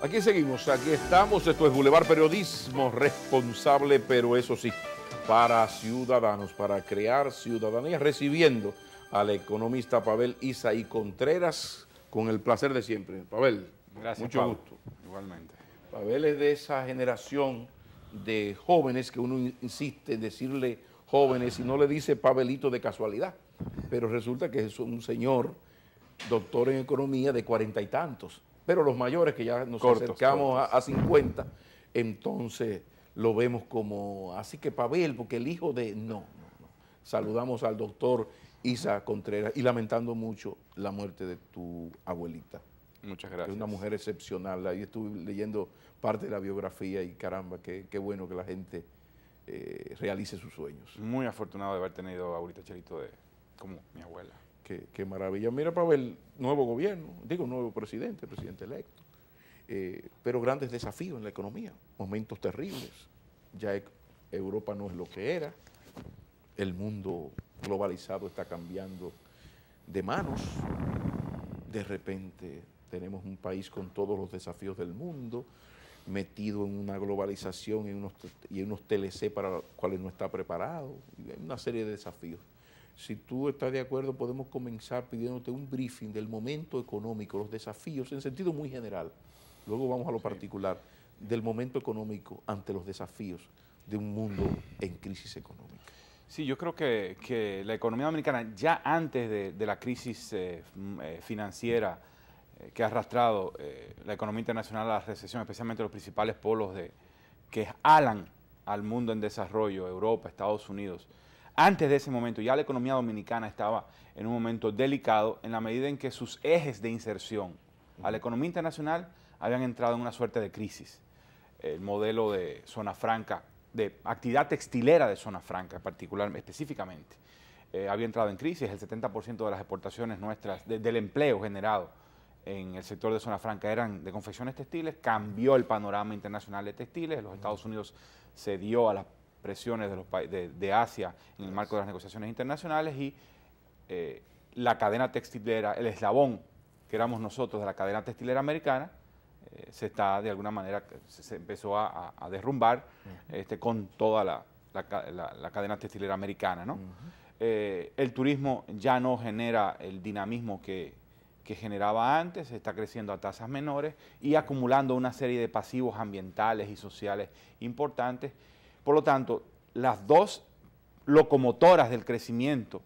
Aquí seguimos, aquí estamos. Esto es Boulevard Periodismo Responsable, pero eso sí, para ciudadanos, para crear ciudadanía, recibiendo al economista Pavel Isaí Contreras, con el placer de siempre. Pavel, gracias, mucho Pablo. gusto. Igualmente. Pavel es de esa generación de jóvenes que uno insiste en decirle jóvenes y no le dice Pavelito de casualidad, pero resulta que es un señor doctor en economía de 40 y tantos. Pero los mayores que ya nos acercamos a 50, entonces lo vemos como, así que Pavel, porque el hijo de... No. Saludamos al doctor Isa Contreras y lamentando mucho la muerte de tu abuelita. Muchas gracias. Que es una mujer excepcional. Ahí estuve leyendo parte de la biografía y caramba, qué bueno que la gente realice sus sueños. Muy afortunado de haber tenido a abuelita Chelito como mi abuela. Qué maravilla. Mira, Pavel, nuevo gobierno, nuevo presidente electo, pero grandes desafíos en la economía, momentos terribles. Ya Europa no es lo que era, el mundo globalizado está cambiando de manos, de repente tenemos un país con todos los desafíos del mundo, metido en una globalización y en unos TLC para los cuales no está preparado, y hay una serie de desafíos. Si tú estás de acuerdo, podemos comenzar pidiéndote un briefing del momento económico, los desafíos, en sentido muy general. Luego vamos a lo particular, del momento económico ante los desafíos de un mundo en crisis económica. Sí, yo creo que la economía dominicana, ya antes de la crisis financiera que ha arrastrado la economía internacional a la recesión, especialmente los principales polos que alan al mundo en desarrollo, Europa, Estados Unidos, antes de ese momento ya la economía dominicana estaba en un momento delicado en la medida en que sus ejes de inserción a la economía internacional habían entrado en una suerte de crisis. El modelo de zona franca, de actividad textilera de zona franca específicamente, había entrado en crisis. El 70% de las exportaciones nuestras, del empleo generado en el sector de zona franca eran de confecciones textiles. Cambió el panorama internacional de textiles. Los Estados Unidos cedió a las presiones de los de Asia en el marco de las negociaciones internacionales y la cadena textilera, el eslabón que éramos nosotros de la cadena textilera americana, se está de alguna manera, se empezó a derrumbar con toda la cadena textilera americana, ¿no? El turismo ya no genera el dinamismo que generaba antes, está creciendo a tasas menores y acumulando una serie de pasivos ambientales y sociales importantes. Por lo tanto, las dos locomotoras del crecimiento,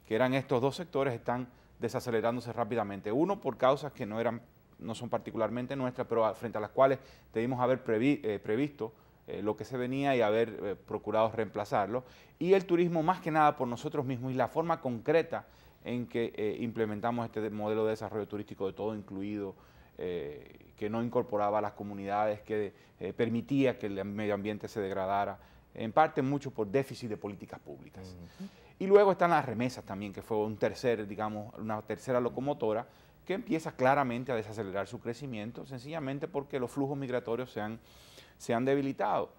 que eran estos dos sectores, están desacelerándose rápidamente. Uno, por causas que no son particularmente nuestras, pero frente a las cuales debimos haber previsto lo que se venía y haber procurado reemplazarlo. Y el turismo, más que nada, por nosotros mismos y la forma concreta en que implementamos este modelo de desarrollo turístico de todo incluido, que no incorporaba a las comunidades, que permitía que el medio ambiente se degradara, en parte mucho por déficit de políticas públicas. Y luego están las remesas también, que fue una tercera locomotora que empieza claramente a desacelerar su crecimiento, sencillamente porque los flujos migratorios se han debilitado.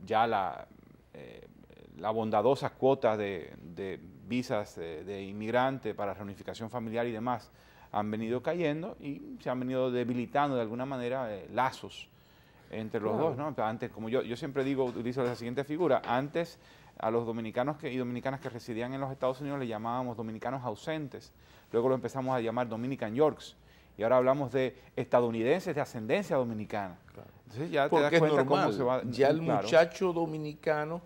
Ya la bondadosa cuota de visas de inmigrantes para reunificación familiar y demás han venido cayendo y se han venido debilitando de alguna manera lazos entre los dos, ¿no? Antes, como yo siempre digo, utilizo la siguiente figura, antes a los dominicanos y dominicanas que residían en los Estados Unidos le llamábamos dominicanos ausentes, luego lo empezamos a llamar Dominican Yorks, y ahora hablamos de estadounidenses de ascendencia dominicana. Claro. Entonces ya porque te das cuenta es normal, cómo se va. ya el muchacho dominicano,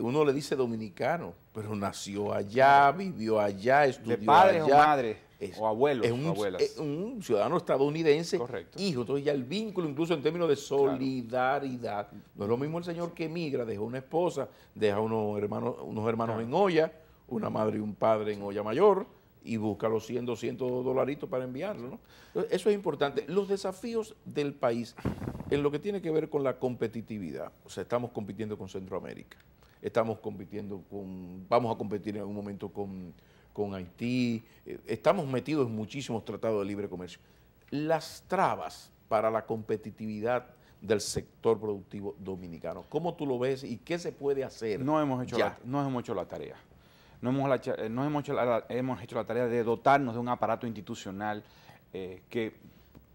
uno le dice dominicano, pero nació allá, vivió allá, estudió allá. De padres o madres, o abuelos o abuelas. Es un ciudadano estadounidense, correcto, hijo. Entonces ya el vínculo, incluso en términos de solidaridad. Claro. No es lo mismo el señor que emigra, deja una esposa, deja unos hermanos en olla, una madre y un padre en olla mayor, y busca los 100, 200 dolaritos para enviarlo, ¿no? Entonces, eso es importante. Los desafíos del país en lo que tiene que ver con la competitividad. O sea, estamos compitiendo con Centroamérica, vamos a competir en algún momento con Haití, estamos metidos en muchísimos tratados de libre comercio. Las trabas para la competitividad del sector productivo dominicano, ¿cómo tú lo ves y qué se puede hacer? No hemos hecho la tarea. No hemos hecho la tarea de dotarnos de un aparato institucional que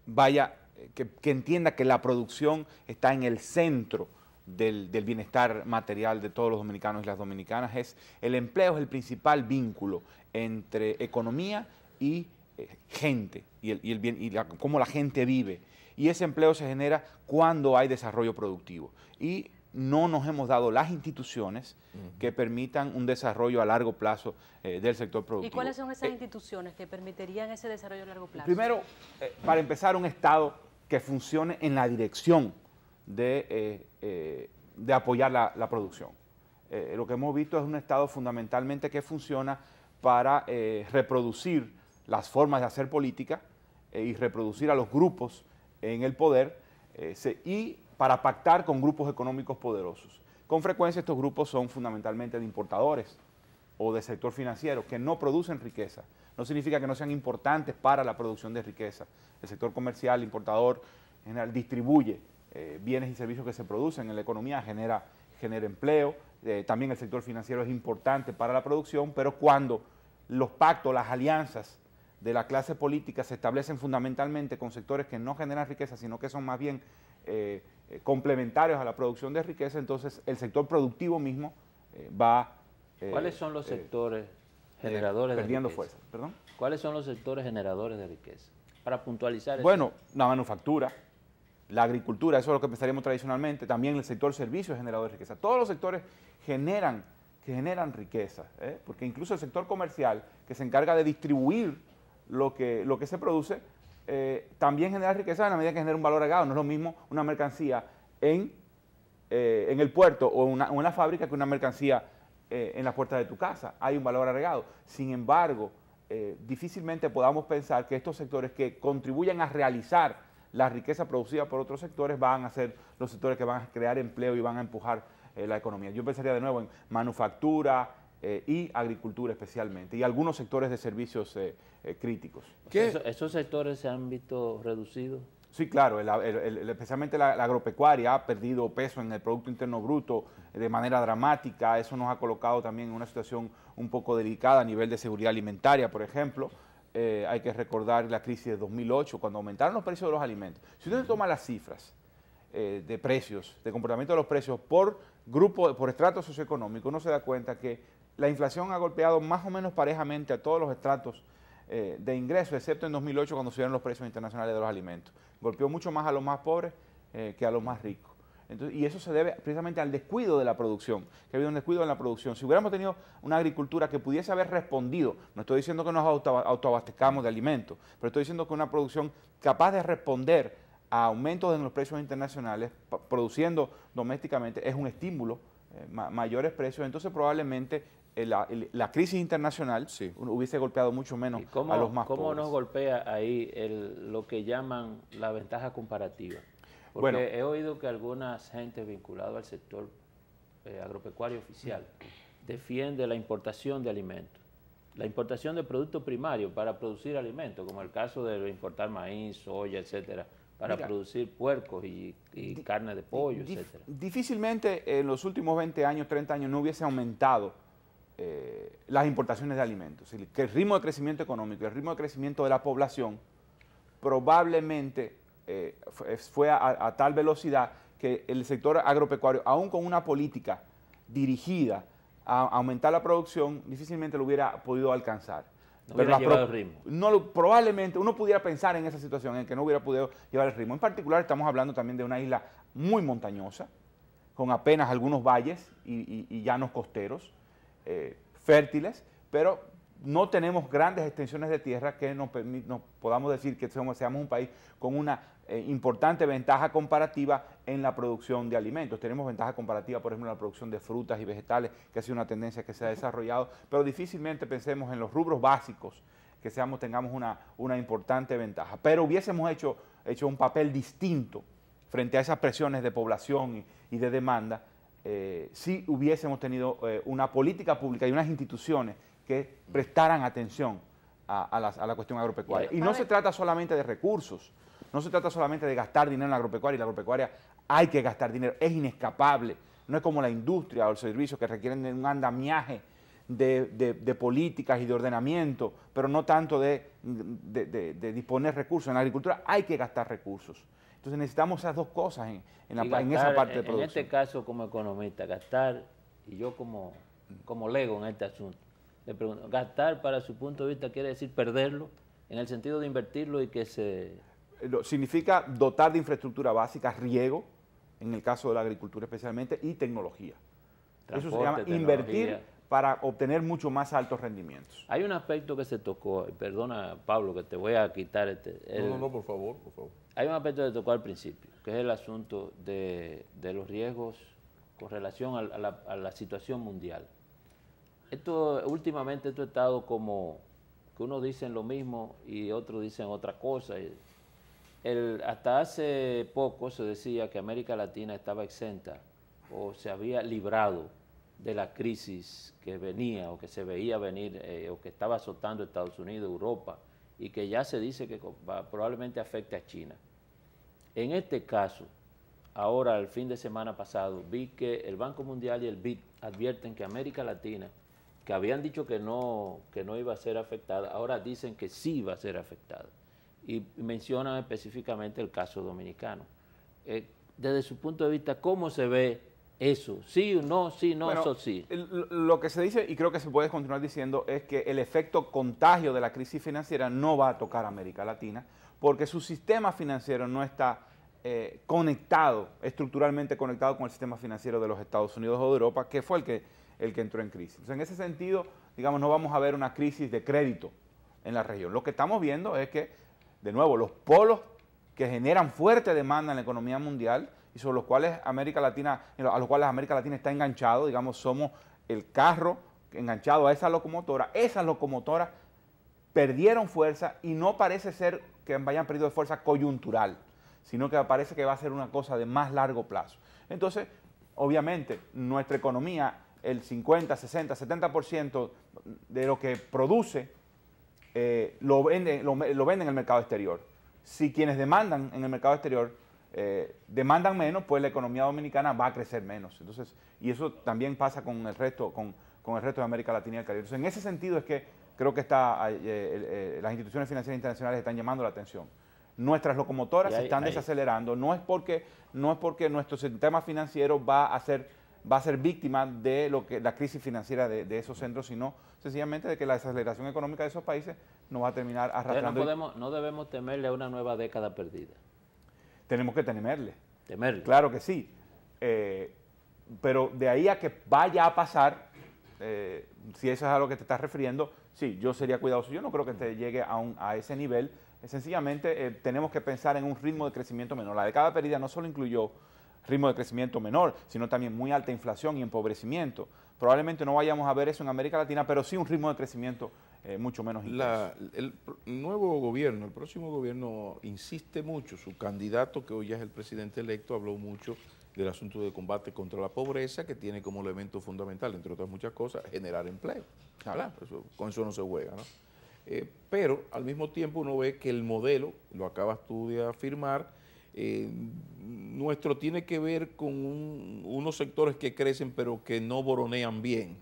vaya que entienda que la producción está en el centro del bienestar material de todos los dominicanos y las dominicanas. El empleo es el principal vínculo entre economía y gente, cómo la gente vive. Y ese empleo se genera cuando hay desarrollo productivo. Y no nos hemos dado las instituciones que permitan un desarrollo a largo plazo del sector productivo. ¿Y cuáles son esas instituciones que permitirían ese desarrollo a largo plazo? Primero, para empezar, un Estado que funcione en la dirección de apoyar la producción. Lo que hemos visto es un Estado fundamentalmente que funciona para reproducir las formas de hacer política y reproducir a los grupos en el poder y para pactar con grupos económicos poderosos. Con frecuencia estos grupos son fundamentalmente de importadores o de sector financiero que no producen riqueza. No significa que no sean importantes para la producción de riqueza. El sector comercial, importador, en general distribuye bienes y servicios que se producen en la economía, genera empleo. También el sector financiero es importante para la producción, pero cuando los pactos, las alianzas de la clase política se establecen fundamentalmente con sectores que no generan riqueza, sino que son más bien complementarios a la producción de riqueza, entonces el sector productivo mismo va... ¿Cuáles son los sectores generadores de riqueza? Perdiendo fuerza, perdón. ¿Cuáles son los sectores generadores de riqueza? Para puntualizar. Bueno, la manufactura, la agricultura, eso es lo que empezaríamos tradicionalmente, también el sector servicios es generador de riqueza. Todos los sectores generan riqueza, porque incluso el sector comercial, que se encarga de distribuir lo que se produce, también genera riqueza en la medida que genera un valor agregado. No es lo mismo una mercancía en el puerto o en la fábrica que una mercancía en la puerta de tu casa. Hay un valor agregado. Sin embargo, difícilmente podamos pensar que estos sectores que contribuyen a realizar la riqueza producida por otros sectores van a ser los sectores que van a crear empleo y van a empujar la economía. Yo pensaría de nuevo en manufactura y agricultura especialmente, y algunos sectores de servicios críticos. ¿Esos sectores se han visto reducidos? Sí, claro, especialmente la agropecuaria ha perdido peso en el Producto Interno Bruto de manera dramática. Eso nos ha colocado también en una situación un poco delicada a nivel de seguridad alimentaria, por ejemplo. Hay que recordar la crisis de 2008, cuando aumentaron los precios de los alimentos. Si usted toma las cifras de precios, de comportamiento de los precios por grupo, por estrato socioeconómico, uno se da cuenta que la inflación ha golpeado más o menos parejamente a todos los estratos de ingresos, excepto en 2008 cuando subieron los precios internacionales de los alimentos. Golpeó mucho más a los más pobres que a los más ricos. Entonces, y eso se debe precisamente al descuido de la producción, que ha habido un descuido en la producción. Si hubiéramos tenido una agricultura que pudiese haber respondido, no estoy diciendo que nos autoabastezcamos de alimentos, pero estoy diciendo que una producción capaz de responder a aumentos en los precios internacionales, produciendo domésticamente, es un estímulo, mayores precios, entonces probablemente la crisis internacional hubiese golpeado mucho menos a los más pobres. ¿Cómo nos golpea ahí lo que llaman la ventaja comparativa? Porque bueno, he oído que algunas gentes vinculadas al sector agropecuario oficial defiende la importación de alimentos, la importación de productos primarios para producir alimentos, como el caso de importar maíz, soya, etcétera, para producir puercos y carne de pollo, etcétera. Difícilmente en los últimos 20 años, 30 años no hubiese aumentado las importaciones de alimentos. Que el ritmo de crecimiento económico, el ritmo de crecimiento de la población probablemente fue a tal velocidad que el sector agropecuario, aún con una política dirigida a aumentar la producción, difícilmente lo hubiera podido alcanzar. No hubiera llevado el ritmo. Probablemente uno pudiera pensar en esa situación en que no hubiera podido llevar el ritmo. En particular estamos hablando también de una isla muy montañosa, con apenas algunos valles y llanos costeros fértiles, pero no tenemos grandes extensiones de tierra que nos podamos decir que seamos un país con una importante ventaja comparativa en la producción de alimentos. Tenemos ventaja comparativa, por ejemplo, en la producción de frutas y vegetales, que ha sido una tendencia que se ha desarrollado, pero difícilmente pensemos en los rubros básicos que tengamos una importante ventaja. Pero hubiésemos hecho un papel distinto frente a esas presiones de población y de demanda si hubiésemos tenido una política pública y unas instituciones que prestaran atención a la cuestión agropecuaria. Y no se trata solamente de recursos, no se trata solamente de gastar dinero en la agropecuaria, y la agropecuaria hay que gastar dinero, es inescapable, no es como la industria o el servicio que requieren de un andamiaje de políticas y de ordenamiento, pero no tanto de disponer recursos. En la agricultura hay que gastar recursos. Entonces necesitamos esas dos cosas en esa parte de producción. En este caso, como economista, gastar, y yo como lego en este asunto, le pregunto, gastar para su punto de vista quiere decir perderlo, en el sentido de invertirlo y que se... Significa dotar de infraestructura básica, riego, en el caso de la agricultura especialmente, y tecnología. Eso se llama invertir para obtener mucho más altos rendimientos. Hay un aspecto que se tocó, perdona Pablo que te voy a quitar No, por favor, por favor. Hay un aspecto que se tocó al principio, que es el asunto de los riesgos con relación a la situación mundial. Últimamente esto ha estado como que unos dicen lo mismo y otros dicen otra cosa. Hasta hace poco se decía que América Latina estaba exenta o se había librado de la crisis que venía o que se veía venir o que estaba azotando Estados Unidos, Europa, y que ya se dice que probablemente afecte a China. En este caso, ahora el fin de semana pasado, vi que el Banco Mundial y el BID advierten que América Latina, que habían dicho que no iba a ser afectada, ahora dicen que sí va a ser afectada. Y mencionan específicamente el caso dominicano. Desde su punto de vista, ¿cómo se ve eso? ¿Sí o no? Sí, no, bueno, eso sí. Lo que se dice, y creo que se puede continuar diciendo, es que el efecto contagio de la crisis financiera no va a tocar a América Latina, porque su sistema financiero no está estructuralmente conectado con el sistema financiero de los Estados Unidos o de Europa, que fue el que entró en crisis. Entonces, en ese sentido, digamos, no vamos a ver una crisis de crédito en la región. Lo que estamos viendo es que, de nuevo, los polos que generan fuerte demanda en la economía mundial y sobre los cuales América Latina está enganchado, digamos, somos el carro enganchado a esas locomotoras perdieron fuerza y no parece ser que hayan perdido fuerza coyuntural, sino que parece que va a ser una cosa de más largo plazo. Entonces, obviamente, nuestra economía, el 50, 60, 70% de lo que produce lo vende en el mercado exterior. Si quienes demandan en el mercado exterior demandan menos, pues la economía dominicana va a crecer menos. Entonces, y eso también pasa con el resto de América Latina y el Caribe. Entonces, en ese sentido es que creo que las instituciones financieras internacionales están llamando la atención. Nuestras locomotoras se están desacelerando. No es porque nuestro sistema financiero va a ser víctima de la crisis financiera de esos centros, sino sencillamente de que la desaceleración económica de esos países nos va a terminar arrastrando. No debemos temerle a una nueva década perdida. Tenemos que temerle. Temerle. Claro que sí. Pero de ahí a que vaya a pasar, si eso es a lo que te estás refiriendo, sí, yo sería cuidadoso. Yo no creo que te llegue a ese nivel. Sencillamente tenemos que pensar en un ritmo de crecimiento menor. La década perdida no solo incluyó ritmo de crecimiento menor, sino también muy alta inflación y empobrecimiento. Probablemente no vayamos a ver eso en América Latina, pero sí un ritmo de crecimiento mucho menos intenso. El nuevo gobierno, el próximo gobierno insiste mucho, su candidato, que hoy ya es el presidente electo, habló mucho del asunto de combate contra la pobreza, que tiene como elemento fundamental, entre otras muchas cosas, generar empleo. Claro. Con eso no se juega, ¿no? Pero al mismo tiempo uno ve que el modelo, lo acabas tú de afirmar, nuestro tiene que ver con unos sectores que crecen pero que no boronean bien,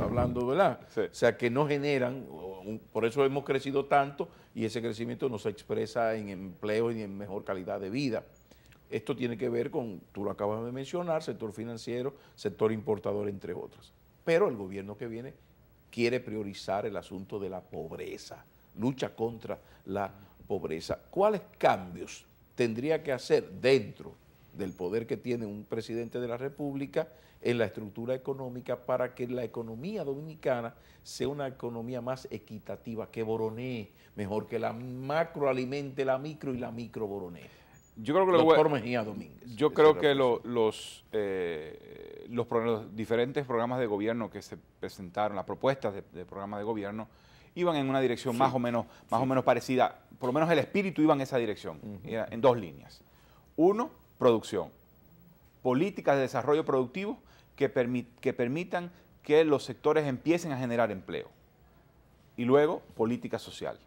hablando, ¿verdad? Sí. O sea, que no generan, por eso hemos crecido tanto y ese crecimiento no se expresa en empleo y en mejor calidad de vida. Esto tiene que ver con, tú lo acabas de mencionar, sector financiero, sector importador, entre otros. Pero el gobierno que viene quiere priorizar el asunto de la pobreza, lucha contra la pobreza. ¿Cuáles cambios tendría que hacer dentro del poder que tiene un presidente de la República en la estructura económica para que la economía dominicana sea una economía más equitativa, que boronee mejor, que la macro alimente la micro y la micro boronee? Yo creo que Doctor Mejía Domínguez. Yo creo que los diferentes programas de gobierno que se presentaron, las propuestas de programas de gobierno, iban en una dirección más o menos parecida, por lo menos el espíritu iba en esa dirección, en dos líneas. Uno, producción. Políticas de desarrollo productivo que permitan que los sectores empiecen a generar empleo. Y luego, política social.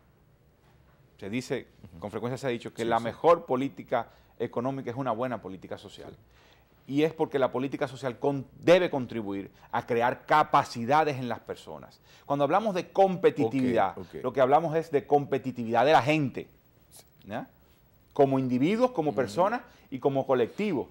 Se dice, con frecuencia se ha dicho, que la mejor política económica es una buena política social. y es porque la política social debe contribuir a crear capacidades en las personas. Cuando hablamos de competitividad, lo que hablamos es de competitividad de la gente, ¿ya? Como individuos, como personas y como colectivo,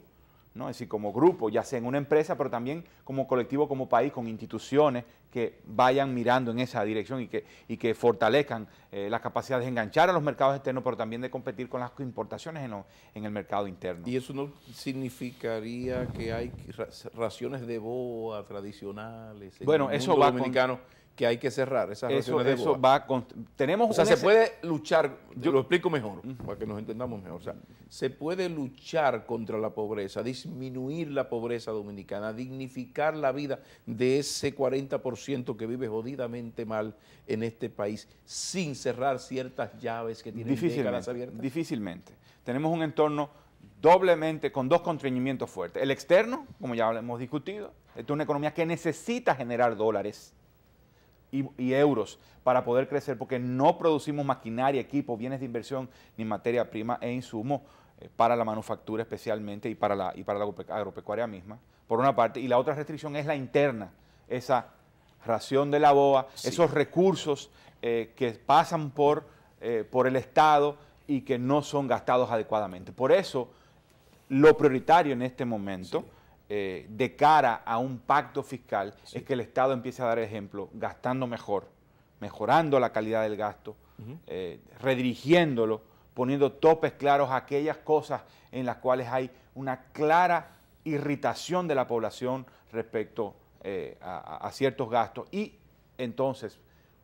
¿no? Es decir, como grupo, ya sea en una empresa, pero también como colectivo, como país, con instituciones que vayan mirando en esa dirección y que fortalezcan las capacidades de enganchar a los mercados externos, pero también de competir con las importaciones en el mercado interno. ¿Y eso no significaría que hay raciones de boa tradicionales en Bueno, el eso mundo va dominicano que hay que cerrar esas raciones de eso boa? va tenemos O sea, se puede luchar, yo lo explico mejor, para que nos entendamos mejor. O sea, se puede luchar contra la pobreza, disminuir la pobreza dominicana, dignificar la vida de ese 40% que vive jodidamente mal en este país, sin cerrar ciertas llaves que tienen décadas abiertas. Difícilmente. Tenemos un entorno doblemente, con dos constreñimientos fuertes. El externo, como ya hemos discutido, es una economía que necesita generar dólares y euros para poder crecer, porque no producimos maquinaria, equipo, bienes de inversión, ni materia prima e insumos para la manufactura especialmente y para la agropecuaria misma, por una parte, y la otra restricción es la interna, esa ración de la BOA, esos recursos que pasan por el Estado y que no son gastados adecuadamente. Por eso, lo prioritario en este momento, de cara a un pacto fiscal, es que el Estado empiece a dar ejemplo, gastando mejor, mejorando la calidad del gasto, redirigiéndolo, poniendo topes claros a aquellas cosas en las cuales hay una clara irritación de la población respecto a ciertos gastos. Y entonces,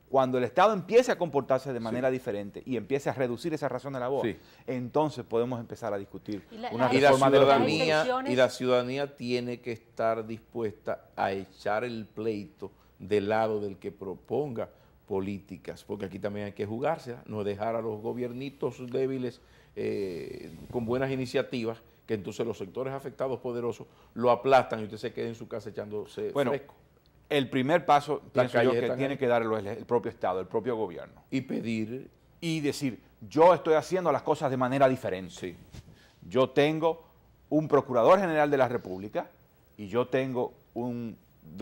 cuando el Estado empiece a comportarse de manera diferente y empiece a reducir esa razón de la BOA, entonces podemos empezar a discutir una reforma de la y la ciudadanía tiene que estar dispuesta a echar el pleito del lado del que proponga políticas, porque aquí también hay que jugársela, no dejar a los gobiernitos débiles con buenas iniciativas, que entonces los sectores afectados poderosos lo aplastan y usted se queda en su casa echándose fresco. El primer paso, pienso yo, que tiene que darlo el propio Estado, el propio gobierno. Y pedir. Y decir, yo estoy haciendo las cosas de manera diferente. Sí. Yo tengo un Procurador General de la República y yo tengo un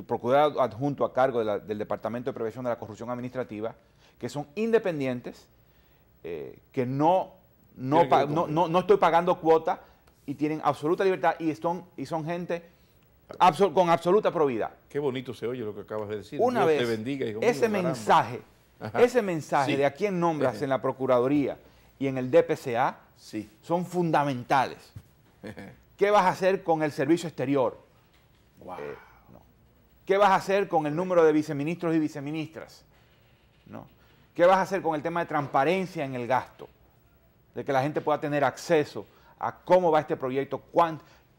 Procurador adjunto a cargo del Departamento de Prevención de la Corrupción Administrativa, que son independientes, que no estoy pagando cuota y tienen absoluta libertad y son gente con absoluta probidad. Qué bonito se oye lo que acabas de decir. Una Dios vez, te bendiga, hijo ese mío, mensaje de a quién nombras en la Procuraduría y en el DPCA son fundamentales. ¿Qué vas a hacer con el servicio exterior? Wow. No. ¿Qué vas a hacer con el número de viceministros y viceministras? No. ¿Qué vas a hacer con el tema de transparencia en el gasto? De que la gente pueda tener acceso a cómo va este proyecto,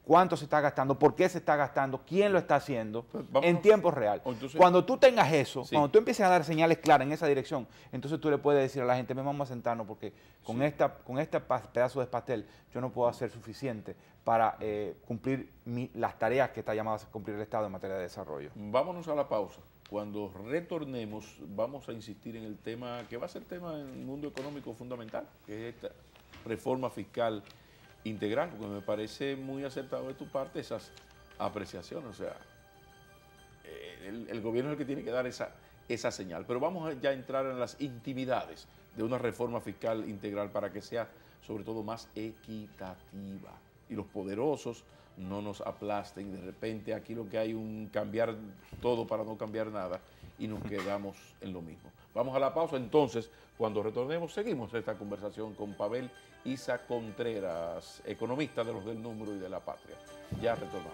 cuánto se está gastando, por qué se está gastando, quién lo está haciendo, en tiempo real. Entonces, cuando tú tengas eso, cuando tú empieces a dar señales claras en esa dirección, entonces tú le puedes decir a la gente, vamos a sentarnos porque con este pedazo de pastel yo no puedo hacer suficiente para cumplir las tareas que está llamado a cumplir el Estado en materia de desarrollo. Vámonos a la pausa. Cuando retornemos vamos a insistir en el tema que va a ser tema en el mundo económico fundamental, que es esta reforma fiscal integral, porque me parece muy acertado de tu parte esas apreciaciones. O sea, el gobierno es el que tiene que dar esa señal. Pero vamos ya a entrar en las intimidades de una reforma fiscal integral para que sea sobre todo más equitativa y los poderosos no nos aplasten. De repente aquí lo que hay un cambiar todo para no cambiar nada y nos quedamos en lo mismo. Vamos a la pausa. Entonces, cuando retornemos, seguimos esta conversación con Pavel Isa Contreras, economista de los del número y de la patria. Ya retornamos.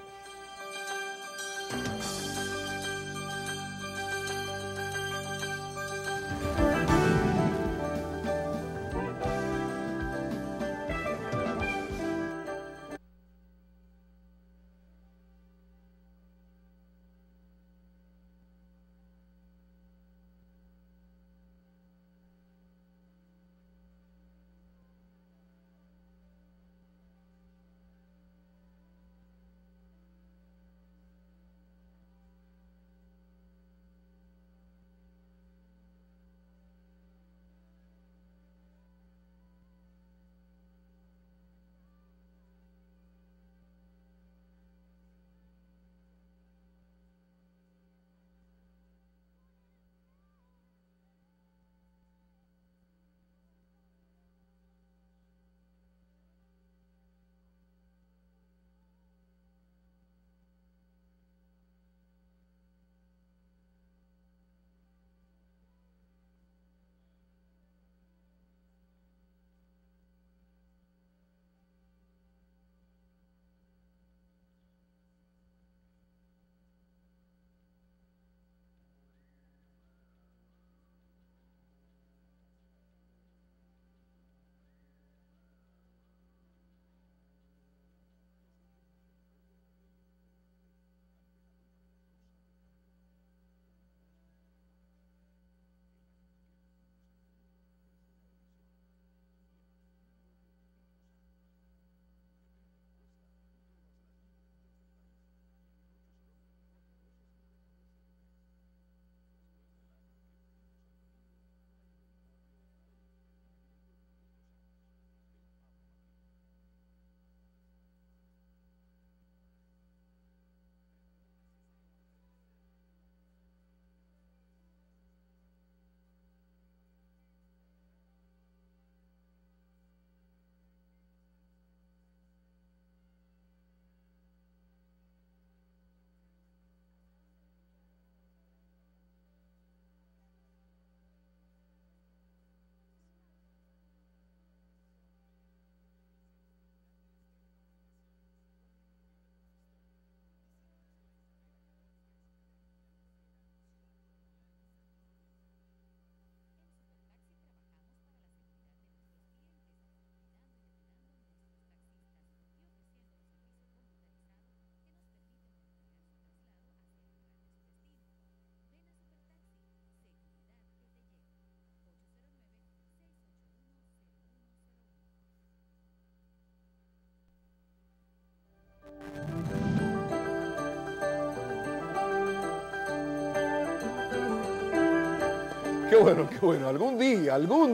Qué bueno, qué bueno. Algún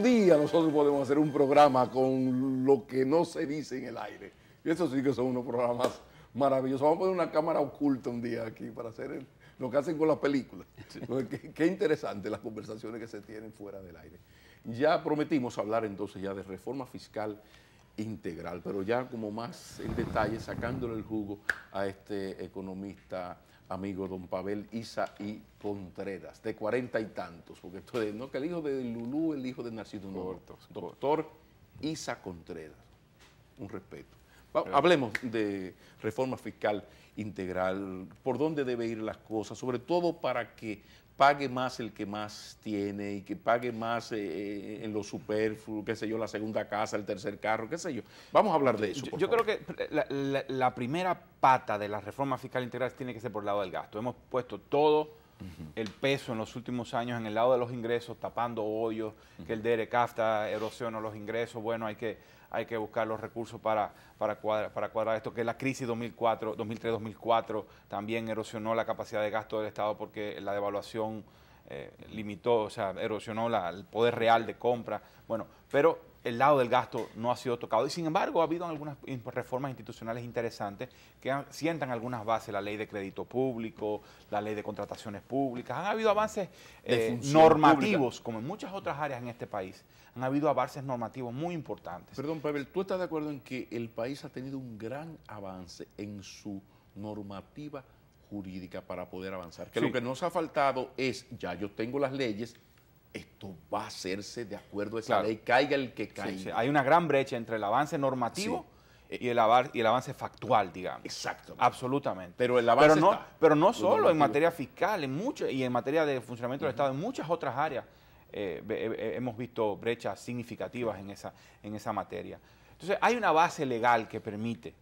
día nosotros podemos hacer un programa con lo que no se dice en el aire. Y eso sí que son unos programas maravillosos. Vamos a poner una cámara oculta un día aquí para hacer lo que hacen con las películas. Qué interesante las conversaciones que se tienen fuera del aire. Ya prometimos hablar entonces ya de reforma fiscal integral, pero ya como más en detalle, sacándole el jugo a este economista amigo don Pavel Isa y Contreras, de 40 y tantos, porque esto es, no que el hijo de Lulú, el hijo de Narciso, no, doctor Isa Contreras, un respeto. Hablemos de reforma fiscal integral, por dónde debe ir las cosas, sobre todo para que pague más el que más tiene y que pague más en lo superfluo, qué sé yo, la segunda casa, el tercer carro, qué sé yo. Vamos a hablar de eso. Yo creo que la primera pata de la reforma fiscal integral tiene que ser por el lado del gasto. Hemos puesto todo el peso en los últimos años en el lado de los ingresos, tapando hoyos, que el DERE-CAFTA erosiona los ingresos. Bueno, hay que buscar los recursos para cuadrar esto, que la crisis 2003-2004 también erosionó la capacidad de gasto del Estado porque la devaluación limitó, o sea, erosionó el poder real de compra. Bueno, pero el lado del gasto no ha sido tocado y sin embargo ha habido algunas reformas institucionales interesantes que sientan algunas bases, la ley de crédito público, la ley de contrataciones públicas, han habido avances normativos, pública, como en muchas otras áreas en este país, han habido avances normativos muy importantes. Perdón, Pavel, ¿tú estás de acuerdo en que el país ha tenido un gran avance en su normativa jurídica para poder avanzar? Que sí, lo que nos ha faltado es, ya yo tengo las leyes, esto va a hacerse de acuerdo a esa ley, caiga el que caiga. Sí, sí. Hay una gran brecha entre el avance normativo y el avance factual, digamos. Exacto. Absolutamente. Pero el avance pero no solo en materia fiscal, y en materia de funcionamiento del Estado, en muchas otras áreas hemos visto brechas significativas en esa materia. Entonces, hay una base legal que permite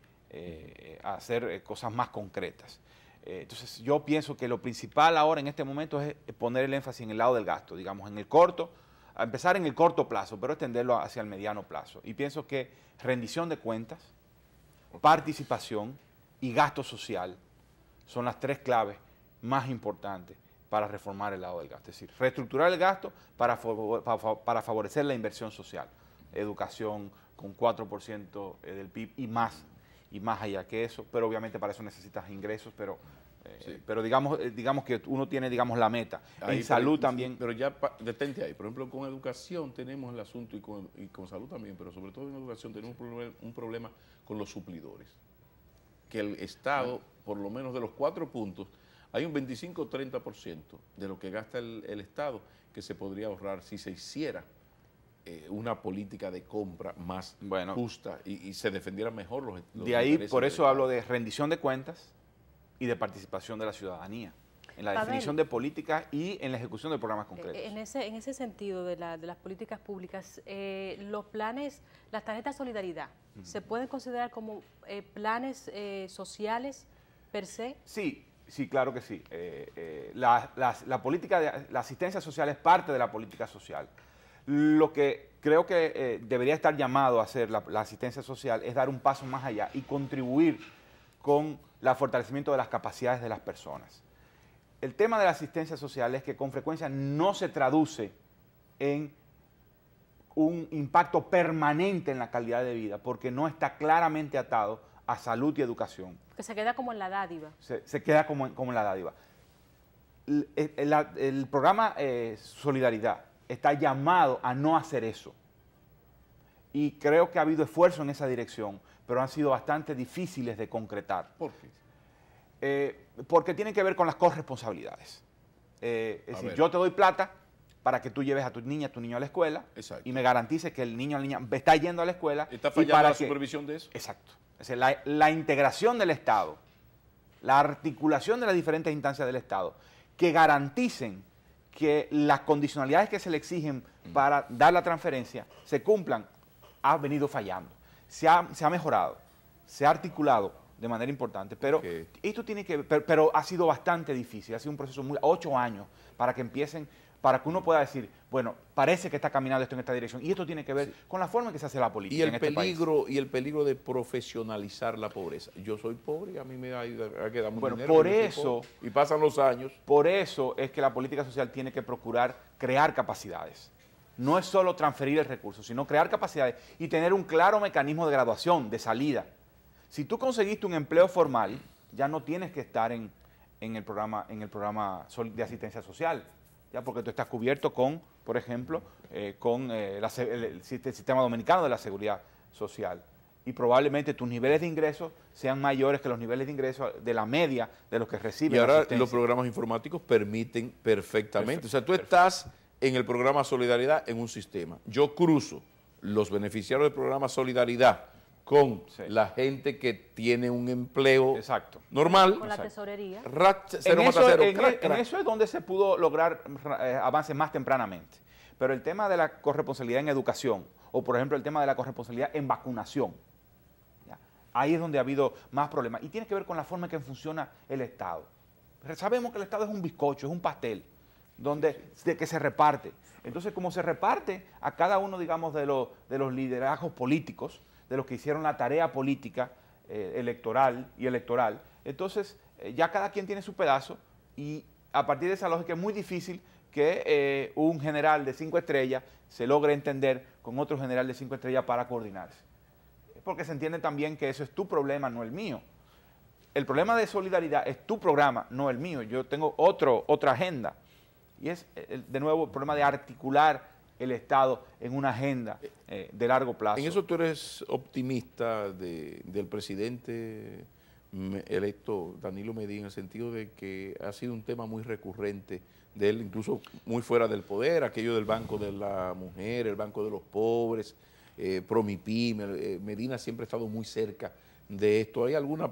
hacer cosas más concretas. Entonces, yo pienso que lo principal ahora en este momento es poner el énfasis en el lado del gasto, digamos, en el corto, a empezar en el corto plazo, pero extenderlo hacia el mediano plazo. Y pienso que rendición de cuentas, participación y gasto social son las tres claves más importantes para reformar el lado del gasto. Es decir, reestructurar el gasto para favorecer la inversión social, educación con 4% del PIB y más allá que eso, pero obviamente para eso necesitas ingresos, pero digamos que uno tiene, digamos, la meta. Ahí, en salud también. Pero ya detente ahí. Por ejemplo, con educación tenemos el asunto y con salud también, pero sobre todo en educación tenemos un problema con los suplidores. Que el Estado, por lo menos de los 4 puntos, hay un 25 o 30% de lo que gasta el Estado que se podría ahorrar si se hiciera una política de compra más justa y se defendieran mejor los de ahí, por eso hablo de rendición de cuentas y de participación de la ciudadanía en la definición de políticas y en la ejecución de programas concretos. En ese sentido de las políticas públicas, los planes, las tarjetas Solidaridad, ¿se pueden considerar como planes sociales per se? Sí, claro que sí. La política la asistencia social es parte de la política social. Lo que creo que debería estar llamado a hacer la asistencia social es dar un paso más allá y contribuir con el fortalecimiento de las capacidades de las personas. El tema de la asistencia social es que con frecuencia no se traduce en un impacto permanente en la calidad de vida porque no está claramente atado a salud y educación. Que se queda como en la dádiva. Se queda como en la dádiva. El programa Solidaridad está llamado a no hacer eso. Y creo que ha habido esfuerzo en esa dirección, pero han sido bastante difíciles de concretar. ¿Por qué? Porque tienen que ver con las corresponsabilidades. Es decir, yo te doy plata para que tú lleves a tu niña, a tu niño a la escuela. Exacto. Y me garantices que el niño o la niña está yendo a la escuela. ¿Está fallando la supervisión de eso? Exacto. Es decir, la integración del Estado, la articulación de las diferentes instancias del Estado, que garanticen que las condicionalidades que se le exigen para dar la transferencia se cumplan, ha venido fallando. Se ha mejorado, se ha articulado de manera importante, pero esto tiene que pero ha sido bastante difícil, ha sido un proceso 8 años para que empiecen para que uno pueda decir, bueno, parece que está caminando esto en esta dirección. Y esto tiene que ver con la forma en que se hace la política Y el en este país. y el peligro de profesionalizar la pobreza. Yo soy pobre y a mí me ha quedado muy Bueno, dinero. por yo soy eso... pobre. Y pasan los años. Por eso es que la política social tiene que procurar crear capacidades. No es solo transferir el recurso, sino crear capacidades y tener un claro mecanismo de graduación, de salida. Si tú conseguiste un empleo formal, ya no tienes que estar en el programa de asistencia social, ya porque tú estás cubierto con, por ejemplo, con el sistema dominicano de la seguridad social. Y probablemente tus niveles de ingresos sean mayores que los niveles de ingresos de la media de los que reciben. Y ahora asistencia. los programas informáticos permiten perfectamente. O sea, tú estás en el programa Solidaridad en un sistema. Yo cruzo los beneficiarios del programa Solidaridad con la gente que tiene un empleo normal. Con la tesorería. En eso es donde se pudo lograr avances más tempranamente. Pero el tema de la corresponsabilidad en educación, o por ejemplo el tema de la corresponsabilidad en vacunación, ¿ya? Ahí es donde ha habido más problemas. Y tiene que ver con la forma en que funciona el Estado. Sabemos que el Estado es un bizcocho, es un pastel, que se reparte. Entonces, como se reparte a cada uno, digamos, de los liderazgos políticos, de los que hicieron la tarea política electoral, entonces ya cada quien tiene su pedazo y a partir de esa lógica es muy difícil que un general de 5 estrellas se logre entender con otro general de 5 estrellas para coordinarse. Porque se entiende también que eso es tu problema, no el mío. El problema de solidaridad es tu programa, no el mío. Yo tengo otra agenda. Y es, de nuevo, el problema de articular el Estado en una agenda de largo plazo. En eso tú eres optimista del presidente electo Danilo Medina, en el sentido de que ha sido un tema muy recurrente de él, incluso muy fuera del poder, aquello del Banco de la Mujer, el Banco de los Pobres, Promipyme. Medina siempre ha estado muy cerca de esto. ¿Hay alguna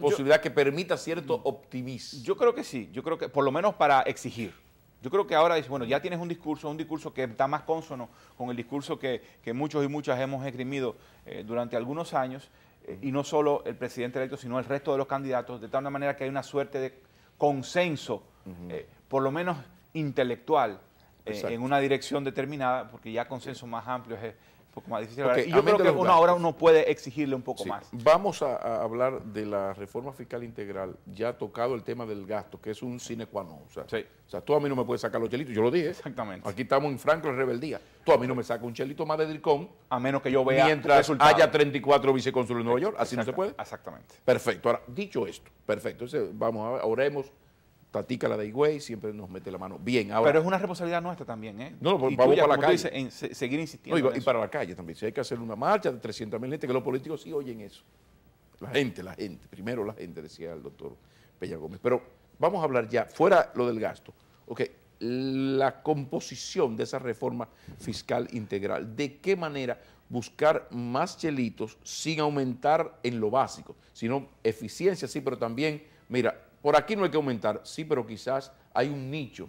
posibilidad que permita cierto optimismo? Yo creo que sí, yo creo que por lo menos para exigir. Yo creo que ahora dice, bueno, ya tienes un discurso que está más cónsono con el discurso que muchos y muchas hemos esgrimido durante algunos años, y no solo el presidente electo, sino el resto de los candidatos, de tal manera que hay una suerte de consenso, por lo menos intelectual, en una dirección determinada, porque ya consenso más amplio es un poco más difícil. Okay, y yo creo que ahora uno puede exigirle un poco más. Vamos a hablar de la reforma fiscal integral. Ya ha tocado el tema del gasto, que es un sine qua non. O sea, tú a mí no me puedes sacar los chelitos, yo lo dije. Exactamente. Aquí estamos en franca rebeldía. Tú a mí no me sacas un chelito más de DIRCOM, a menos que yo vea mientras resultados. haya 34 vicecónsules en Nueva York. Así no se puede. Exactamente. Perfecto. Ahora, dicho esto, perfecto. Entonces, vamos a ver, oremos. Tatica la de Higüey siempre nos mete la mano. Bien, ahora. Pero es una responsabilidad nuestra también, ¿eh? No, vamos para la calle. Dices, en seguir insistiendo. No, y para la calle también. Si hay que hacer una marcha de 300.000 gente, que los políticos sí oyen eso. La gente. Primero la gente, decía el doctor Peña Gómez. Pero vamos a hablar ya, fuera lo del gasto. Ok, la composición de esa reforma fiscal integral. ¿De qué manera buscar más chelitos sin aumentar en lo básico? Sino eficiencia, sí, pero también, mira, por aquí no hay que aumentar, sí, pero quizás hay un nicho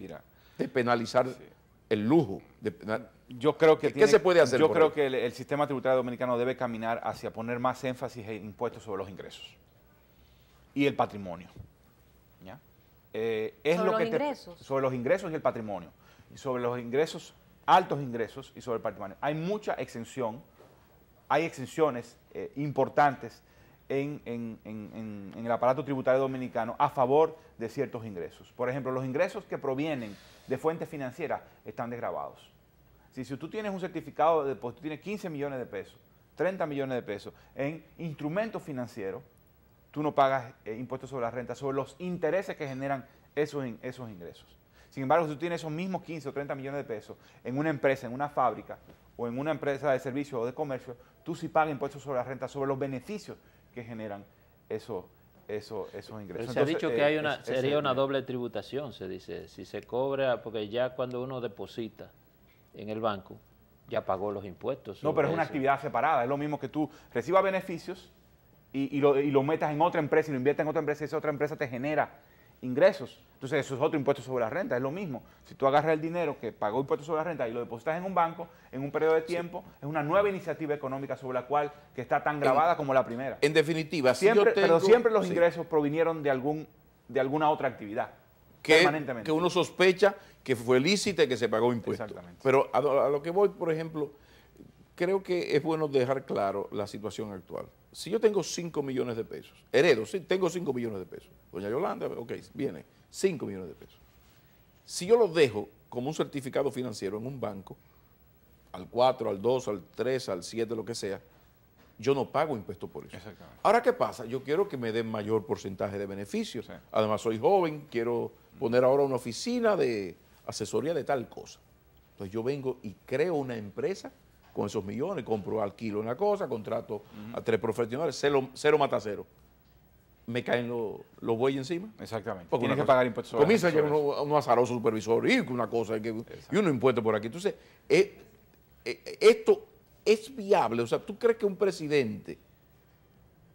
de penalizar el lujo. Yo creo que ¿Qué se puede hacer? Yo creo que el sistema tributario dominicano debe caminar hacia poner más énfasis en impuestos sobre los ingresos y el patrimonio. ¿Ya? Sobre los ingresos y el patrimonio. Y sobre los ingresos, altos ingresos y sobre el patrimonio. Hay mucha exención, hay exenciones importantes en el aparato tributario dominicano a favor de ciertos ingresos. Por ejemplo, los ingresos que provienen de fuentes financieras están desgravados. Si tú tienes un certificado de depósito, tienes 15 millones de pesos, 30 millones de pesos en instrumentos financieros, tú no pagas impuestos sobre la renta, sobre los intereses que generan esos ingresos. Sin embargo, si tú tienes esos mismos 15 o 30 millones de pesos en una empresa, en una fábrica o en una empresa de servicio o de comercio, tú sí pagas impuestos sobre la renta, sobre los beneficios que generan esos ingresos. Pero se ha dicho que sería una doble tributación, se dice. Si se cobra, porque ya cuando uno deposita en el banco, ya pagó los impuestos. No, pero es una actividad separada. Es lo mismo que tú recibas beneficios y lo metas en otra empresa y lo inviertas en otra empresa y esa otra empresa te genera ingresos. Entonces eso es otro impuesto sobre la renta, es lo mismo. Si tú agarras el dinero que pagó impuestos sobre la renta y lo depositas en un banco, en un periodo de tiempo, es una nueva iniciativa económica sobre la cual que está tan grabada como la primera. En definitiva, pero siempre los ingresos provinieron de alguna otra actividad, permanentemente. Que uno sospecha que fue lícita y que se pagó impuestos. Exactamente. Pero a lo que voy, por ejemplo, creo que es bueno dejar claro la situación actual. Si yo tengo 5 millones de pesos, heredo, sí, tengo 5 millones de pesos. Doña Yolanda, ok, viene, 5 millones de pesos. Si yo los dejo como un certificado financiero en un banco, al 4, al 2, al 3, al 7, lo que sea, yo no pago impuestos por eso. Exactamente. Ahora, ¿qué pasa? Yo quiero que me den mayor porcentaje de beneficios. Sí. Además, soy joven, quiero poner ahora una oficina de asesoría de tal cosa. Entonces, yo vengo y creo una empresa con esos millones, compro, alquilo una cosa, contrato a 3 profesionales, cero mata cero. Me caen los bueyes encima. Exactamente. Porque Tienes una que cosa- pagar impuestos. Comienza ya sobre eso. uno azaroso supervisor y una cosa, y uno impuesto por aquí. Entonces, esto es viable. O sea, ¿tú crees que un presidente,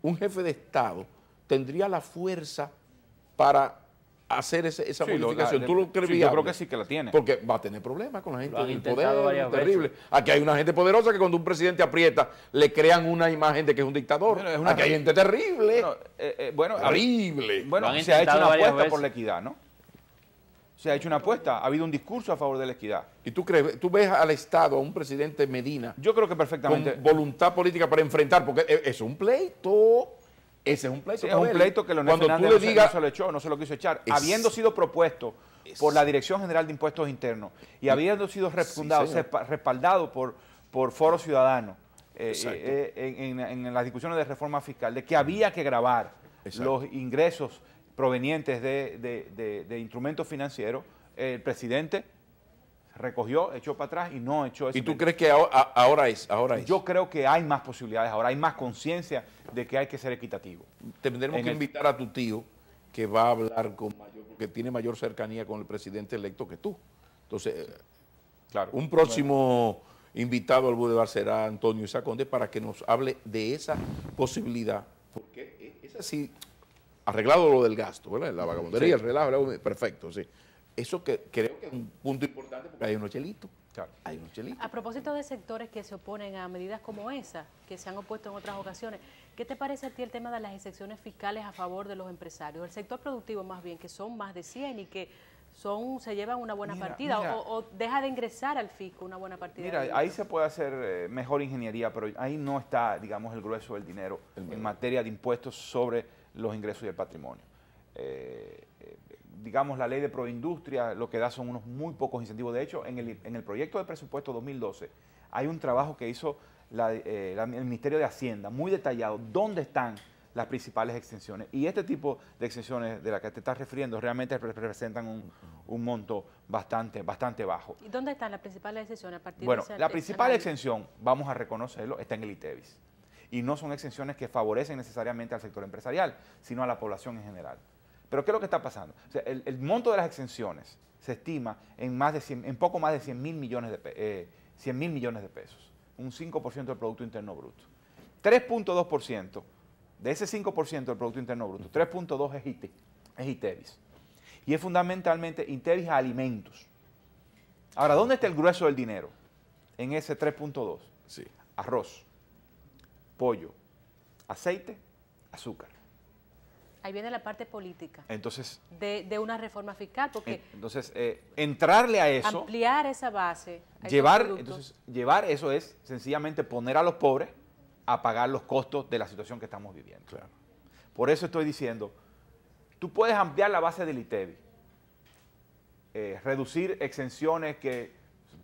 un jefe de Estado, tendría la fuerza para hacer esa Sí, modificación? ¿Tú lo crees sí, yo viable? creo que sí que la tiene. Porque va a tener problemas con la gente Lo han del intentado poder, varias terrible. veces. Aquí hay una gente poderosa que cuando un presidente aprieta, le crean una imagen de que es un dictador. Bueno, es una- Aquí hay gente terrible. Bueno, terrible. Bueno, Lo han se ha hecho intentado una varias apuesta por veces. la equidad, ¿no? Se ha hecho una apuesta, ha habido un discurso a favor de la equidad. ¿Y tú crees, tú ves al Estado, a un presidente Medina, Yo creo que con perfectamente. voluntad política para enfrentar? Porque eso es un pleito. Ese es un pleito. Sí, es un Pavel. pleito que Leonel Cuando tú Fernández le no digas, se lo echó, no se lo quiso echar. Es- Habiendo sido propuesto por la Dirección General de Impuestos Internos y habiendo sido refundado, señor. respaldado por Foro Ciudadano Exacto. en las discusiones de reforma fiscal, de que había que grabar Exacto. los ingresos provenientes de instrumentos financieros, el presidente recogió, echó para atrás y no echó ese ¿y tú pleito. crees que ahora es? Yo creo que hay más posibilidades ahora, hay más conciencia de que hay que ser equitativo. Tendremos en que el- invitar a tu tío, que va a hablar con mayor, porque tiene mayor cercanía con el presidente electo que tú. Entonces, Claro. un próximo invitado al Boulevard será Antonio Isaconde para que nos hable de esa posibilidad, porque es así, arreglado lo del gasto, ¿verdad? La vagabundería, el relajo, perfecto, sí. Eso que creo que es un punto importante porque hay unos chelitos. Claro. Hay unos chelitos. A propósito de sectores que se oponen a medidas como esa, que se han opuesto en otras ocasiones, ¿qué te parece a ti el tema de las excepciones fiscales a favor de los empresarios? El sector productivo más bien, que son más de 100 y que se llevan una buena partida mira. o deja de ingresar al fisco una buena partida. Mira, de dinero. ahí se puede hacer mejor ingeniería, pero ahí no está, digamos, el grueso del dinero en materia de impuestos sobre los ingresos y el patrimonio. Digamos, la ley de Proindustria lo que da son unos muy pocos incentivos. De hecho, en el proyecto de presupuesto 2012 hay un trabajo que hizo el Ministerio de Hacienda, muy detallado, dónde están las principales exenciones. Y este tipo de exenciones de las que te estás refiriendo realmente representan un monto bastante bajo. ¿Y dónde están las principales excepciones a partir Bueno, de ese la principal análisis? exención, vamos a reconocerlo, está en el ITEVIS. Y no son exenciones que favorecen necesariamente al sector empresarial, sino a la población en general. Pero ¿qué es lo que está pasando? O sea, el monto de las exenciones se estima en poco más de 100 mil millones de pesos, un 5% del Producto Interno Bruto. 3.2% de ese 5% del Producto Interno Bruto, 3.2 es ITEVIS. Y es fundamentalmente ITEVIS a alimentos. Ahora, ¿dónde está el grueso del dinero? En ese 3.2. Sí. Arroz, pollo, aceite, azúcar. Ahí viene la parte política Entonces, de una reforma fiscal, porque entrarle a eso, ampliar esa base, a esos llevar eso es sencillamente poner a los pobres a pagar los costos de la situación que estamos viviendo. Claro. Por eso estoy diciendo, tú puedes ampliar la base del ITEVI, reducir exenciones que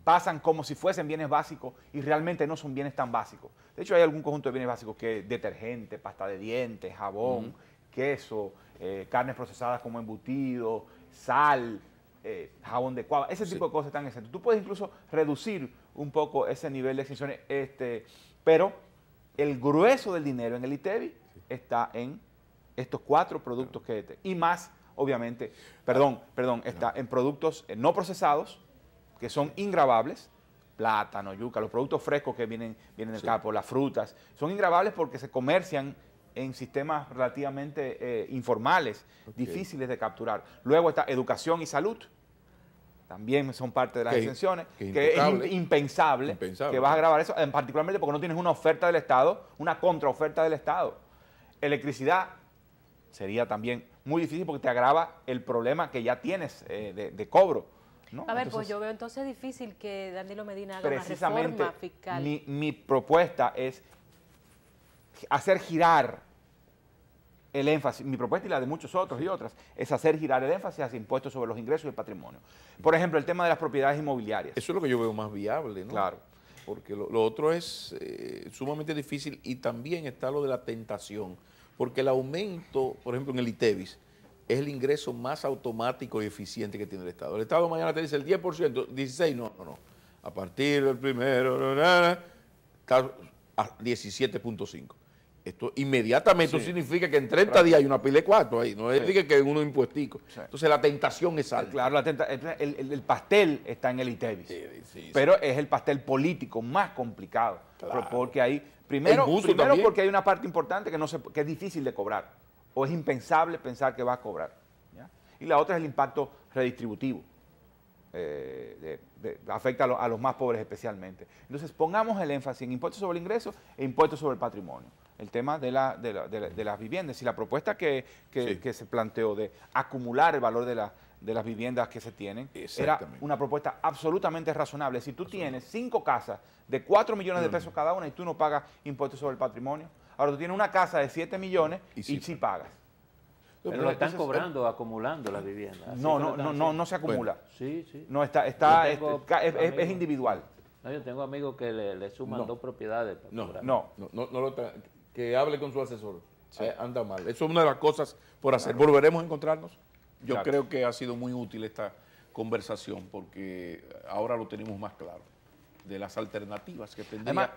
pasan como si fuesen bienes básicos y realmente no son bienes tan básicos. De hecho, hay algún conjunto de bienes básicos que detergente, pasta de dientes, jabón, queso, carnes procesadas como embutido, sal, jabón de cuava, ese tipo de cosas están exentos. Tú puedes incluso reducir un poco ese nivel de exenciones, pero el grueso del dinero en el ITEVI está en estos 4 productos y más, obviamente, está en productos no procesados, que son ingravables, plátano, yuca, los productos frescos que vienen del campo, las frutas, son ingravables porque se comercian en sistemas relativamente informales, difíciles de capturar. Luego está educación y salud, también son parte de las exenciones, que es impensable que vas a grabar eso, particularmente porque no tienes una oferta del Estado, una contraoferta del Estado. Electricidad sería también muy difícil porque te agrava el problema que ya tienes de cobro ¿no? A ver, Entonces, pues yo veo entonces difícil que Danilo Medina haga una precisamente reforma fiscal. mi propuesta es hacer girar el énfasis, mi propuesta y la de muchos otros y otras, es hacer girar el énfasis hacia impuestos sobre los ingresos y el patrimonio. Por ejemplo, el tema de las propiedades inmobiliarias. Eso es lo que yo veo más viable, ¿no? Claro. Porque lo otro es sumamente difícil y también está lo de la tentación. Porque el aumento, por ejemplo, en el ITEVIS, es el ingreso más automático y eficiente que tiene el Estado. El Estado mañana te dice el 10%, 16%, no. A partir del primero, está a 17.5%. Esto inmediatamente significa que en 30 días hay una pila de cuarto ahí, no es que uno impuestico. Sí. Entonces la tentación es alta. Claro, el pastel está en el ITEVIS, Sí. pero es el pastel político más complicado, Claro. porque hay, primero también. porque hay una parte importante que es difícil de cobrar, o es impensable pensar que va a cobrar, ¿ya? Y la otra es el impacto redistributivo, afecta a los más pobres especialmente. Entonces pongamos el énfasis en impuestos sobre el ingreso e impuestos sobre el patrimonio. El tema de las viviendas y la propuesta que se planteó de acumular el valor de las viviendas que se tienen era una propuesta absolutamente razonable. Si tú tienes 5 casas de 4 millones de pesos cada una y tú no pagas impuestos sobre el patrimonio, ahora tú tienes una casa de 7 millones y sí pagas. Pero lo están cobrando, acumulando las viviendas. No se acumula. Sí. No, es individual. No, yo tengo amigos que le suman 2 propiedades para cobrar. Que hable con su asesor. Anda mal. Eso es una de las cosas por hacer. ¿Volveremos a encontrarnos? Yo creo que ha sido muy útil esta conversación porque ahora lo tenemos más claro de las alternativas que tendría. Además,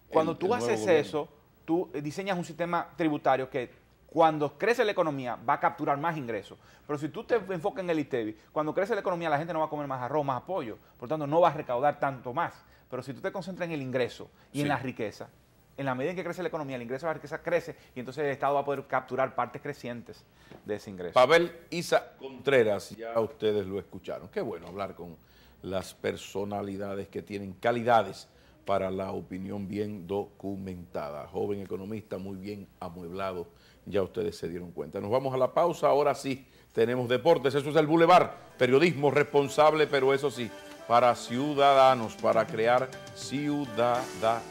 cuando tú haces eso, tú diseñas un sistema tributario que cuando crece la economía va a capturar más ingresos. Pero si tú te enfocas en el ITEVIS, cuando crece la economía la gente no va a comer más arroz, más pollo. Por lo tanto, no va a recaudar tanto más. Pero si tú te concentras en el ingreso y en la riqueza, en la medida en que crece la economía, el ingreso de la riqueza crece y entonces el Estado va a poder capturar partes crecientes de ese ingreso. Pavel Isa Contreras, ya ustedes lo escucharon. Qué bueno hablar con las personalidades que tienen calidades para la opinión bien documentada. Joven economista, muy bien amueblado, ya ustedes se dieron cuenta. Nos vamos a la pausa, ahora sí tenemos deportes, eso es el Boulevard, periodismo responsable, pero eso sí, para ciudadanos, para crear ciudadanía.